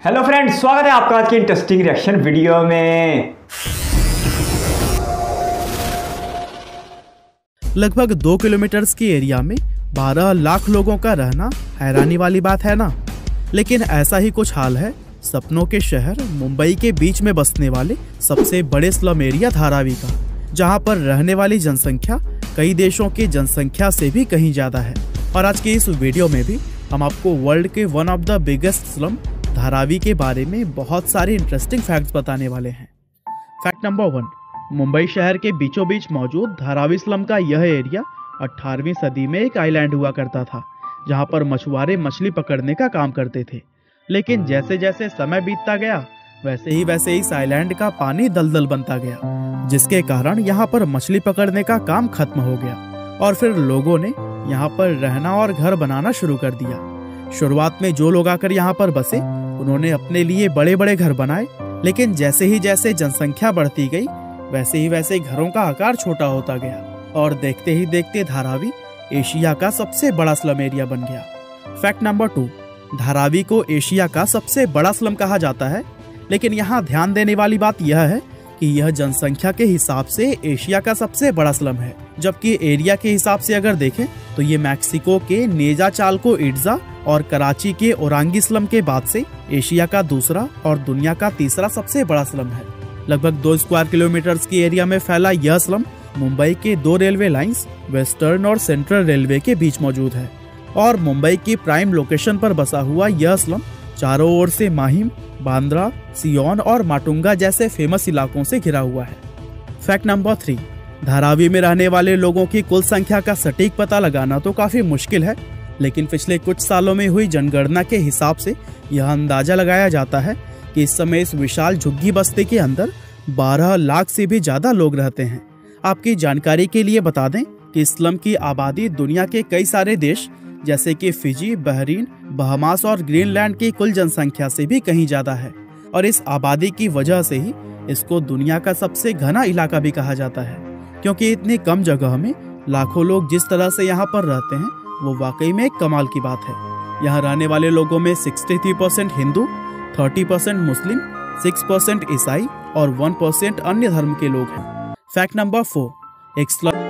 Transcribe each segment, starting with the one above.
Hello friends, स्वागत है आपका आज की इंटरेस्टिंग रिएक्शन वीडियो में। लगभग 2 किलोमीटर की एरिया में 12 लाख लोगों का रहना हैरानी वाली बात है ना। लेकिन ऐसा ही कुछ हाल है सपनों के शहर मुंबई के बीच में बसने वाले सबसे बड़े स्लम एरिया धारावी का, जहां पर रहने वाली जनसंख्या कई देशों की जनसंख्या से भी कहीं ज्यादा है। और आज के इस वीडियो में भी हम आपको वर्ल्ड के one of the biggest slum Dharavi के बारे में बहुत सारे इंटरेस्टिंग फैक्ट्स बताने वाले हैं। फैक्ट नंबर 1, मुंबई शहर के बीचों बीच मौजूद धारावी स्लम का यह एरिया 18वीं सदी में एक आइलैंड हुआ करता था, जहां पर मछुआरे मछली पकड़ने का काम करते थे। लेकिन जैसे जैसे समय बीतता गया वैसे ही इस आइलैंड का पानी दलदल बनता गया, जिसके कारण यहाँ पर मछली पकड़ने का काम खत्म हो गया और फिर लोगों ने यहाँ पर रहना और घर बनाना शुरू कर दिया। शुरुआत में जो लोग आकर यहाँ पर बसे उन्होंने अपने लिए बड़े बड़े घर बनाए, लेकिन जैसे ही जनसंख्या बढ़ती गई वैसे घरों का आकार छोटा होता गया और देखते ही देखते धारावी एशिया का सबसे बड़ा स्लम एरिया बन गया। फैक्ट नंबर 2, धारावी को एशिया का सबसे बड़ा स्लम कहा जाता है, लेकिन यहाँ ध्यान देने वाली बात यह है कि यह जनसंख्या के हिसाब से एशिया का सबसे बड़ा स्लम है, जबकि एरिया के हिसाब से अगर देखें तो ये मैक्सिको के नेजा चाल्को इट्जा और कराची के ओरांगी स्लम के बाद से एशिया का दूसरा और दुनिया का तीसरा सबसे बड़ा स्लम है। लगभग 2 स्क्वायर किलोमीटर की एरिया में फैला यह स्लम मुंबई के 2 रेलवे लाइंस वेस्टर्न और सेंट्रल रेलवे के बीच मौजूद है और मुंबई की प्राइम लोकेशन पर बसा हुआ यह स्लम चारों ओर से माहिम, बांद्रा, सियोन और माटुंगा जैसे फेमस इलाकों से घिरा हुआ है। फैक्ट नंबर 3, धारावी में रहने वाले लोगों की कुल संख्या का सटीक पता लगाना तो काफी मुश्किल है, लेकिन पिछले कुछ सालों में हुई जनगणना के हिसाब से यह अंदाजा लगाया जाता है कि इस समय इस विशाल झुग्गी बस्ती के अंदर 12 लाख से भी ज्यादा लोग रहते हैं। आपकी जानकारी के लिए बता दें कि इस स्लम की आबादी दुनिया के कई सारे देश जैसे कि फिजी, बहरीन, बहामास और ग्रीनलैंड की कुल जनसंख्या से भी कहीं ज्यादा है और इस आबादी की वजह से ही इसको दुनिया का सबसे घना इलाका भी कहा जाता है, क्योंकि इतनी कम जगह में लाखों लोग जिस तरह से यहाँ पर रहते हैं वो वाकई में एक कमाल की बात है। यहाँ रहने वाले लोगों में 63% हिंदू, 30% मुस्लिम, 6% ईसाई और 1% अन्य धर्म के लोग हैं। फैक्ट नंबर 4, एक स्लम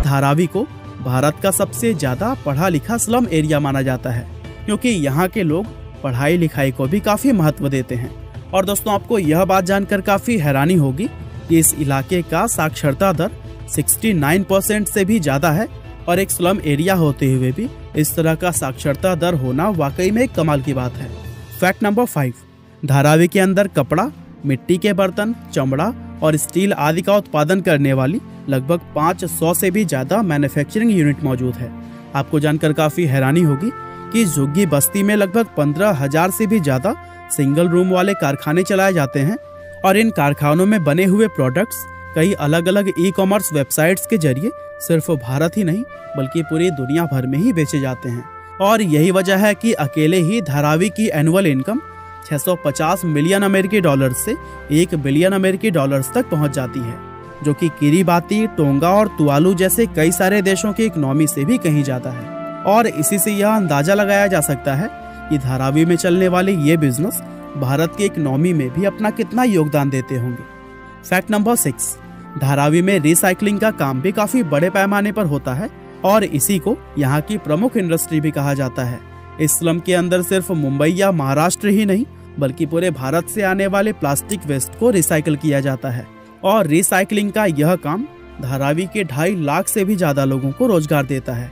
धारावी को भारत का सबसे ज्यादा पढ़ा लिखा स्लम एरिया माना जाता है, क्योंकि यहाँ के लोग पढ़ाई लिखाई को भी काफी महत्व देते हैं। और दोस्तों, आपको यह बात जानकर काफी हैरानी होगी कि इस इलाके का साक्षरता दर 69% से भी ज्यादा है और एक स्लम एरिया होते हुए भी इस तरह का साक्षरता दर होना वाकई में एक कमाल की बात है। फैक्ट नंबर 5, धारावी के अंदर कपड़ा, मिट्टी के बर्तन, चमड़ा और स्टील आदि का उत्पादन करने वाली लगभग 500 से भी ज्यादा मैन्युफैक्चरिंग यूनिट मौजूद है। आपको जानकर काफी हैरानी होगी कि झुग्गी बस्ती में लगभग 15,000 से भी ज्यादा सिंगल रूम वाले कारखाने चलाए जाते हैं और इन कारखानों में बने हुए प्रोडक्ट्स कई अलग अलग ई-कॉमर्स वेबसाइट्स के जरिए सिर्फ भारत ही नहीं बल्कि पूरी दुनिया भर में ही बेचे जाते हैं। और यही वजह है कि अकेले ही धारावी की एनुअल इनकम 650 मिलियन अमेरिकी डॉलर से 1 बिलियन अमेरिकी डॉलर्स तक पहुंच जाती है, जो कि किरीबाती, टोंगा और तुवालू जैसे कई सारे देशों की इकोनॉमी से भी कहीं जाता है। और इसी से यह अंदाजा लगाया जा सकता है कि धारावी में चलने वाले ये बिजनेस भारत की इकोनॉमी में भी अपना कितना योगदान देते होंगे। फैक्ट नंबर 6, धारावी में रिसाइकलिंग का काम भी काफी बड़े पैमाने पर होता है और इसी को यहाँ की प्रमुख इंडस्ट्री भी कहा जाता है। इस स्लम के अंदर सिर्फ मुंबई या महाराष्ट्र ही नहीं बल्कि पूरे भारत से आने वाले प्लास्टिक वेस्ट को रिसाइकल किया जाता है और रिसाइकलिंग का यह काम धारावी के 2.5 लाख से भी ज्यादा लोगों को रोजगार देता है।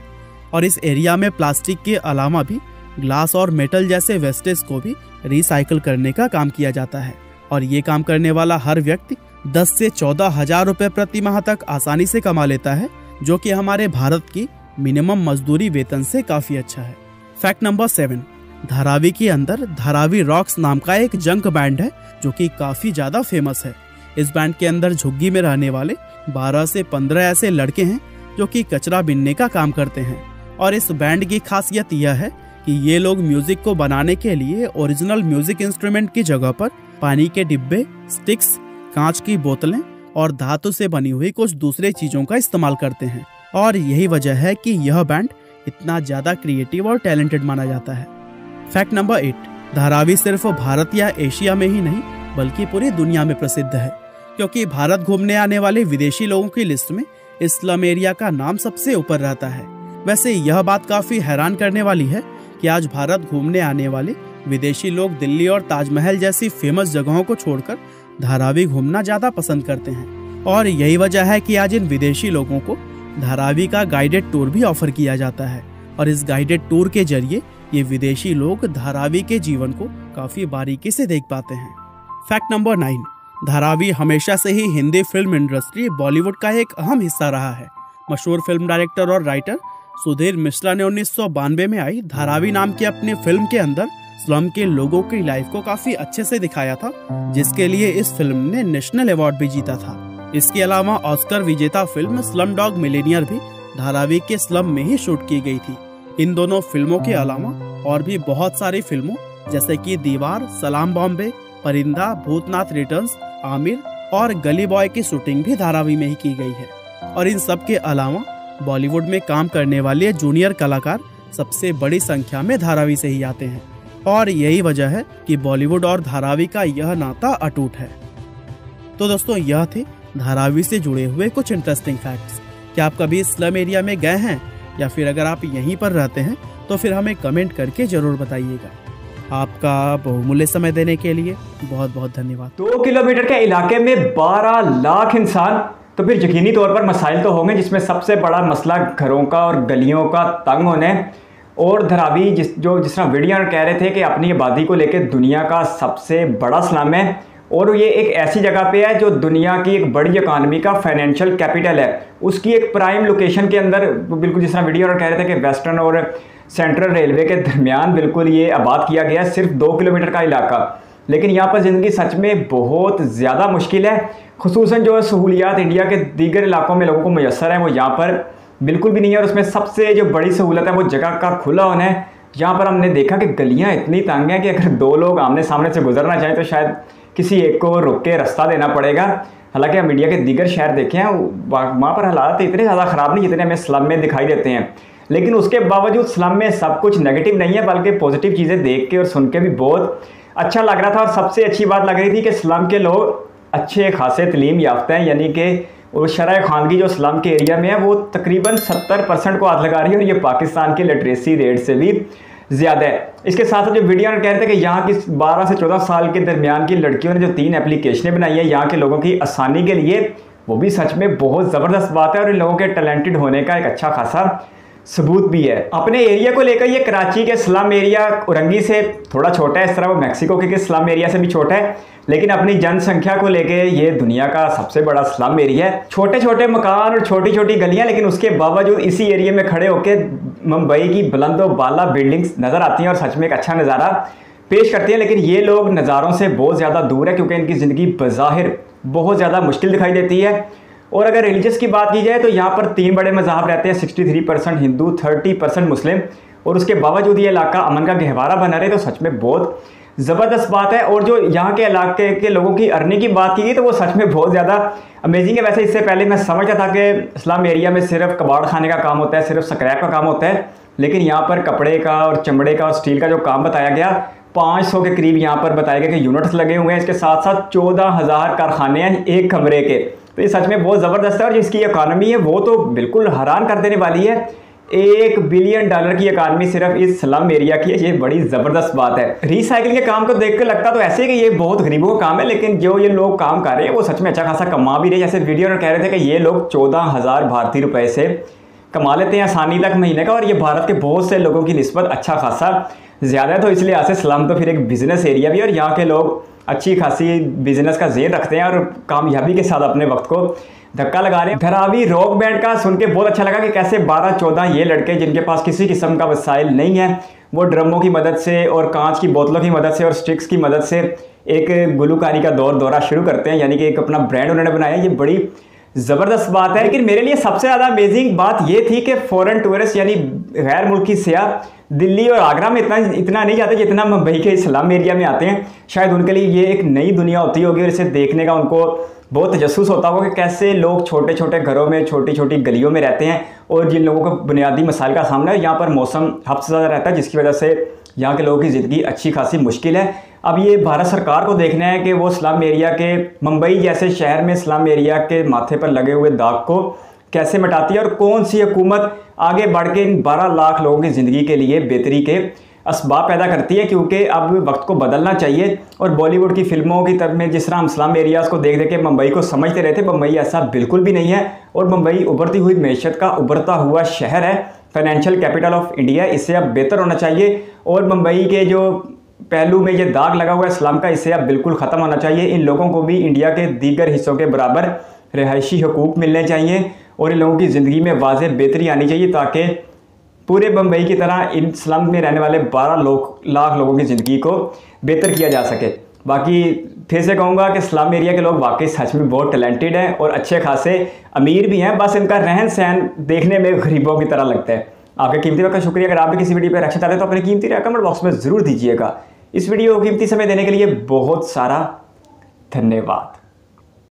और इस एरिया में प्लास्टिक के अलावा भी ग्लास और मेटल जैसे वेस्टेज को भी रिसाइकल करने का काम किया जाता है और ये काम करने वाला हर व्यक्ति 10 से 14 हजार रुपए प्रति माह तक आसानी से कमा लेता है, जो कि हमारे भारत की मिनिमम मजदूरी वेतन से काफी अच्छा है। फैक्ट नंबर 7, धारावी के अंदर धारावी रॉक्स नाम का एक जंक बैंड है जो कि काफी ज्यादा फेमस है। इस बैंड के अंदर झुग्गी में रहने वाले 12 से 15 ऐसे लड़के हैं जो कि कचरा बीनने का काम करते हैं। और इस बैंड की खासियत यह है कि ये लोग म्यूजिक को बनाने के लिए ओरिजिनल म्यूजिक इंस्ट्रूमेंट की जगह पर पानी के डिब्बे, स्टिक्स, कांच की बोतलें और धातु से बनी हुई कुछ दूसरे चीजों का इस्तेमाल करते हैं और यही वजह है कि यह बैंड इतना ज्यादा क्रिएटिव और टैलेंटेड माना जाता है। फैक्ट नंबर 8, धारावी सिर्फ भारत या एशिया में ही नहीं बल्कि पूरी दुनिया में प्रसिद्ध है, क्योंकि भारत घूमने आने वाले विदेशी लोगों की लिस्ट में इस स्लम एरिया का नाम सबसे ऊपर रहता है। वैसे यह बात काफी हैरान करने वाली है कि आज भारत घूमने आने वाले विदेशी लोग दिल्ली और ताजमहल जैसी फेमस जगहों को छोड़कर धारावी घूमना ज्यादा पसंद करते हैं और यही वजह है कि आज इन विदेशी लोगों को धारावी का गाइडेड टूर भी ऑफर किया जाता है और इस गाइडेड टूर के जरिए ये विदेशी लोग धारावी के जीवन को काफी बारीकी से देख पाते हैं। फैक्ट नंबर 9, धारावी हमेशा से ही हिंदी फिल्म इंडस्ट्री बॉलीवुड का एक अहम हिस्सा रहा है। मशहूर फिल्म डायरेक्टर और राइटर सुधीर मिश्रा ने 1992 में आई धारावी नाम की अपनी फिल्म के अंदर स्लम के लोगों की लाइफ को काफी अच्छे से दिखाया था, जिसके लिए इस फिल्म ने नेशनल अवार्ड भी जीता था। इसके अलावा ऑस्कर विजेता फिल्म स्लम डॉग मिलेनियर भी धारावी के स्लम में ही शूट की गई थी। इन दोनों फिल्मों के अलावा और भी बहुत सारी फिल्मों जैसे कि दीवार, सलाम बॉम्बे, परिंदा, भूतनाथ रिटर्न्स, आमिर और गली बॉय की शूटिंग भी धारावी में ही की गई है। और इन सब के अलावा बॉलीवुड में काम करने वाले जूनियर कलाकार सबसे बड़ी संख्या में धारावी से ही आते हैं और यही वजह है कि बॉलीवुड और धारावी का यह नाता अटूट है। तो दोस्तों, यह थे धारावी से जुड़े हुए कुछ इंटरेस्टिंग फैक्ट्स। क्या आप कभी स्लम एरिया में गए हैं या फिर अगर आप यहीं पर रहते हैं तो फिर हमें कमेंट करके जरूर बताइएगा। आपका बहुमूल्य समय देने के लिए बहुत बहुत धन्यवाद। 2 किलोमीटर के इलाके में 12 लाख इंसान, तो फिर यकीनी तौर पर मसाइल तो होंगे, जिसमें सबसे बड़ा मसला घरों का और गलियों का तंग होने। और धारावी जिस तरह वीडियो कह रहे थे कि अपनी आबादी को लेकर दुनिया का सबसे बड़ा स्लम है और ये एक ऐसी जगह पे है जो दुनिया की एक बड़ी इकानमी का फाइनेंशियल कैपिटल है, उसकी एक प्राइम लोकेशन के अंदर, बिल्कुल जिस तरह वीडियो कह रहे थे कि वेस्टर्न और सेंट्रल रेलवे के दरमियान बिल्कुल ये आबाद किया गया है, सिर्फ 2 किलोमीटर का इलाका। लेकिन यहाँ पर ज़िंदगी सच में बहुत ज़्यादा मुश्किल है, खुसूसन जो सहूलियात इंडिया के दीगर इलाकों में लोगों को मैसर है वो यहाँ पर बिल्कुल भी नहीं है। और उसमें सबसे जो बड़ी सहूलत है वो जगह का खुला होना है। यहाँ पर हमने देखा कि गलियाँ इतनी तंग हैं कि अगर 2 लोग आमने सामने से गुजरना चाहें तो शायद किसी एक को रुक के रास्ता देना पड़ेगा। हालांकि हम इंडिया के दीगर शहर देखे हैं, वहाँ पर हालात इतने ज़्यादा ख़राब नहीं जितने हमें स्लम में दिखाई देते हैं। लेकिन उसके बावजूद स्लम में सब कुछ नेगेटिव नहीं है, बल्कि पॉजिटिव चीज़ें देख के और सुन के भी बहुत अच्छा लग रहा था। और सबसे अच्छी बात लग रही थी कि स्लम के लोग अच्छे खासे तलीम याफ्ता हैं, यानी कि वो शरह खानगी जो स्लम के एरिया में है वो तकरीबन 70% को हाथ लगा रही है और ये पाकिस्तान के लिटरेसी रेट से भी ज़्यादा है। इसके साथ साथ जो वीडियो कह रहे थे कि यहाँ की 12 से 14 साल के दरमियान की लड़कियों ने जो 3 एप्लीकेशनें बनाई है यहाँ के लोगों की आसानी के लिए, वो भी सच में बहुत ज़बरदस्त बात है और इन लोगों के टैलेंटेड होने का एक अच्छा खासा सबूत भी है। अपने एरिया को लेकर ये कराची के स्लम एरिया उरंगी से थोड़ा छोटा है, इस तरह वो मैक्सिको के स्लम एरिया से भी छोटा है, लेकिन अपनी जनसंख्या को लेके ये दुनिया का सबसे बड़ा स्लम एरिया है। छोटे छोटे मकान और छोटी छोटी गलियां, लेकिन उसके बावजूद इसी एरिया में खड़े होकर मुंबई की बुलंद और बाला बिल्डिंग्स नज़र आती हैं और सच में एक अच्छा नज़ारा पेश करती हैं। लेकिन ये लोग नज़ारों से बहुत ज़्यादा दूर है क्योंकि इनकी ज़िंदगी बज़ाहिर बहुत ज़्यादा मुश्किल दिखाई देती है। और अगर रिलीजियस की बात की जाए तो यहाँ पर 3 बड़े मज़हब रहते हैं, 63% हिंदू, 30% मुस्लिम, और उसके बावजूद ये इलाका अमन का गहवारा बना रहे, तो सच में बहुत ज़बरदस्त बात है। और जो यहाँ के इलाके के लोगों की अर्निंग की बात की गई तो वो सच में बहुत ज़्यादा अमेजिंग है। वैसे इससे पहले मैं समझता था कि इस्लाम एरिया में सिर्फ कबाड़ खाने का काम होता है, सिर्फ स्क्रैप का काम होता है, लेकिन यहाँ पर कपड़े का और चमड़े का और स्टील का जो काम बताया गया, 500 के करीब यहाँ पर बताया गया कि यूनिट्स लगे हुए हैं। इसके साथ साथ 14,000 कारखाने हैं एक कमरे के, तो ये सच में बहुत ज़बरदस्त है और जिसकी इकॉनमी है वो तो बिल्कुल हैरान कर देने वाली है। $1 बिलियन की इकॉनमी सिर्फ इस स्लम एरिया की है। ये बड़ी ज़बरदस्त बात है। रिसाइकलिंग के काम को देखकर लगता तो ऐसे है कि ये बहुत गरीबों का काम है, लेकिन जो ये लोग काम कर रहे हैं वो सच में अच्छा खासा कमा भी रहे। जैसे वीडियो में कह रहे थे कि ये लोग 14,000 भारतीय रुपए से कमा लेते हैं आसानी तक महीने का, और ये भारत के बहुत से लोगों की निस्बत अच्छा खासा ज़्यादा है। तो इसलिए आज से स्लम तो फिर एक बिज़नेस एरिया भी, और यहाँ के लोग अच्छी खासी बिजनेस का ज़ेन रखते हैं और कामयाबी के साथ अपने वक्त को धक्का लगा रहे हैं। धरावी रॉक बैंड का सुन के बहुत अच्छा लगा कि कैसे 12-14 ये लड़के जिनके पास किसी किस्म का वसाइल नहीं है, वो ड्रमों की मदद से और कांच की बोतलों की मदद से और स्टिक्स की मदद से एक गुलूकारी का दौरा शुरू करते हैं, यानी कि एक अपना ब्रांड उन्होंने बनाया। ये बड़ी ज़बरदस्त बात है। लेकिन मेरे लिए सबसे ज़्यादा अमेजिंग बात ये थी कि फॉरेन टूरिस्ट यानी गैर मुल्की सयाह दिल्ली और आगरा में इतना नहीं जाते जितना मुंबई के स्लम एरिया में आते हैं। शायद उनके लिए ये एक नई दुनिया होती होगी और इसे देखने का उनको बहुत तजस्सुस होता होगा कि कैसे लोग छोटे छोटे घरों में छोटी छोटी गलियों में रहते हैं और जिन लोगों को बुनियादी मसाइल का सामना है। यहाँ पर मौसम हद से ज़्यादा रहता है जिसकी वजह से यहाँ के लोगों की ज़िंदगी अच्छी खासी मुश्किल है। अब ये भारत सरकार को देखना है कि वो स्लम एरिया के, मुंबई जैसे शहर में स्लम एरिया के माथे पर लगे हुए दाग को कैसे मिटाती है और कौन सी हुकूमत आगे बढ़ के इन 12 लाख लोगों की ज़िंदगी के लिए बेहतरी के असबाब पैदा करती है। क्योंकि अब वक्त को बदलना चाहिए और बॉलीवुड की फिल्मों की तरफ में जिस तरह हम स्लम एरियाज़ को देख के मुंबई को समझते रहे थे, मुंबई ऐसा बिल्कुल भी नहीं है। और मुंबई उभरती हुई मैशत का उभरता हुआ शहर है, फाइनेंशियल कैपिटल ऑफ इंडिया। इससे अब बेहतर होना चाहिए और मुंबई के जो पहलू में ये दाग लगा हुआ है स्लम का, इससे अब बिल्कुल ख़त्म होना चाहिए। इन लोगों को भी इंडिया के दीगर हिस्सों के बराबर रिहायशी हकूक़ मिलने चाहिए और इन लोगों की ज़िंदगी में वाज़ेह बेहतरी आनी चाहिए ताकि पूरे मुंबई की तरह इन स्लम में रहने वाले 12 लाख लोगों की ज़िंदगी को बेहतर किया जा सके। बाकी फिर से कहूँगा कि स्लम एरिया के लोग वाकई सच में बहुत टैलेंटेड हैं और अच्छे खासे अमीर भी हैं, बस इनका रहन सहन देखने में गरीबों की तरह लगता है। आपके कीमती वक्त का शुक्रिया। अगर आप भी किसी वीडियो पर रिएक्शन चाहते हैं तो अपनी कीमती राय कमेंट बॉक्स में ज़रूर दीजिएगा। इस वीडियो को कीमती समय देने के लिए बहुत सारा धन्यवाद।